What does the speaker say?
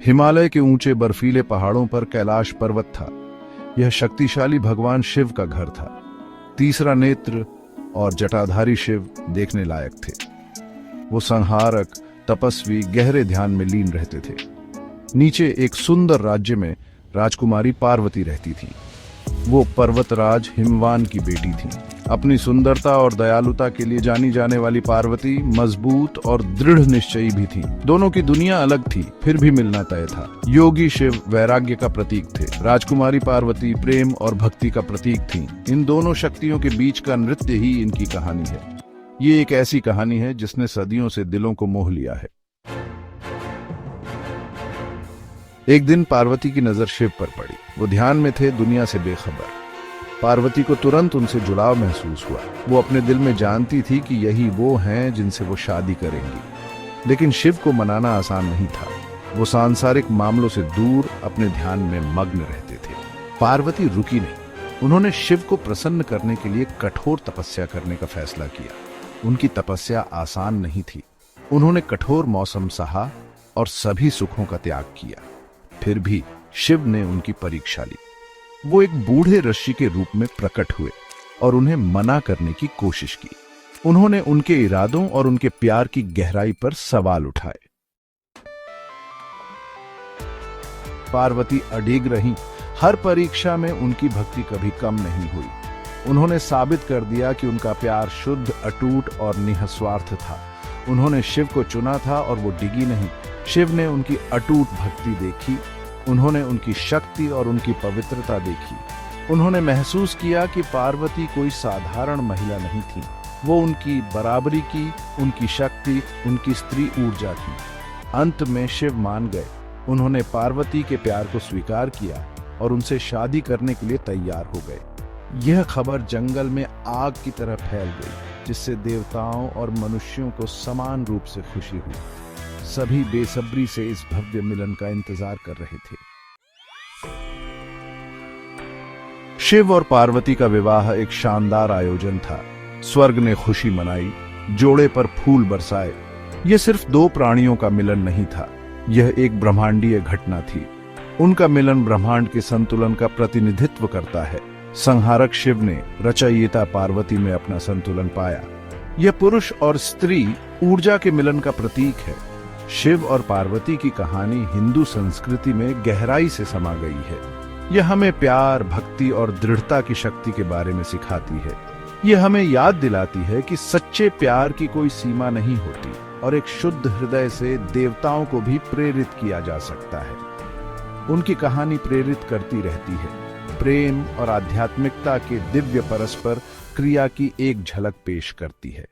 हिमालय के ऊंचे बर्फीले पहाड़ों पर कैलाश पर्वत था। यह शक्तिशाली भगवान शिव का घर था। तीसरा नेत्र और जटाधारी शिव देखने लायक थे। वो संहारक, तपस्वी, गहरे ध्यान में लीन रहते थे। नीचे एक सुंदर राज्य में राजकुमारी पार्वती रहती थी। वो पर्वतराज हिमवान की बेटी थी। अपनी सुंदरता और दयालुता के लिए जानी जाने वाली पार्वती मजबूत और दृढ़ निश्चयी भी थी। दोनों की दुनिया अलग थी, फिर भी मिलना तय था। योगी शिव वैराग्य का प्रतीक थे। राजकुमारी पार्वती प्रेम और भक्ति का प्रतीक थी। इन दोनों शक्तियों के बीच का नृत्य ही इनकी कहानी है। ये एक ऐसी कहानी है जिसने सदियों से दिलों को मोह लिया है। एक दिन पार्वती की नजर शिव पर पड़ी। वो ध्यान में थे, दुनिया से बेखबर। पार्वती को तुरंत उनसे जुड़ाव महसूस हुआ। वो अपने दिल में जानती थी कि यही वो हैं जिनसे वो शादी करेंगी। लेकिन शिव को मनाना आसान नहीं था। वो सांसारिक मामलों से दूर अपने ध्यान में मग्न रहते थे। पार्वती रुकी नहीं। उन्होंने शिव को प्रसन्न करने के लिए कठोर तपस्या करने का फैसला किया। उनकी तपस्या आसान नहीं थी। उन्होंने कठोर मौसम सहा और सभी सुखों का त्याग किया। फिर भी शिव ने उनकी परीक्षा ली। वो एक बूढ़े ऋषि के रूप में प्रकट हुए और उन्हें मना करने की कोशिश की। उन्होंने उनके इरादों और उनके प्यार की गहराई पर सवाल उठाए। पार्वती अडिग रहीं। हर परीक्षा में उनकी भक्ति कभी कम नहीं हुई। उन्होंने साबित कर दिया कि उनका प्यार शुद्ध, अटूट और निःस्वार्थ था। उन्होंने शिव को चुना था और वो डिगी नहीं। शिव ने उनकी अटूट भक्ति देखी। उन्होंने उनकी शक्ति और उनकी पवित्रता देखी। उन्होंने महसूस किया कि पार्वती कोई साधारण महिला नहीं थी। वो उनकी बराबरी की, उनकी शक्ति, उनकी स्त्री ऊर्जा थी। अंत में शिव मान गए। उन्होंने पार्वती के प्यार को स्वीकार किया और उनसे शादी करने के लिए तैयार हो गए। यह खबर जंगल में आग की तरह फैल गई, जिससे देवताओं और मनुष्यों को समान रूप से खुशी हुई। सभी बेसब्री से इस भव्य मिलन का इंतजार कर रहे थे। शिव और पार्वती का विवाह एक शानदार आयोजन था। स्वर्ग ने खुशी मनाई, जोड़े पर फूल बरसाए। यह सिर्फ दो प्राणियों का मिलन नहीं था, यह एक ब्रह्मांडीय घटना थी। उनका मिलन ब्रह्मांड के संतुलन का प्रतिनिधित्व करता है। संहारक शिव ने रचयिता पार्वती में अपना संतुलन पाया। यह पुरुष और स्त्री ऊर्जा के मिलन का प्रतीक है। शिव और पार्वती की कहानी हिंदू संस्कृति में गहराई से समा गई है। यह हमें प्यार, भक्ति और दृढ़ता की शक्ति के बारे में सिखाती है। यह हमें याद दिलाती है कि सच्चे प्यार की कोई सीमा नहीं होती और एक शुद्ध हृदय से देवताओं को भी प्रेरित किया जा सकता है। उनकी कहानी प्रेरित करती रहती है। प्रेम और आध्यात्मिकता के दिव्य परस्पर क्रिया की एक झलक पेश करती है।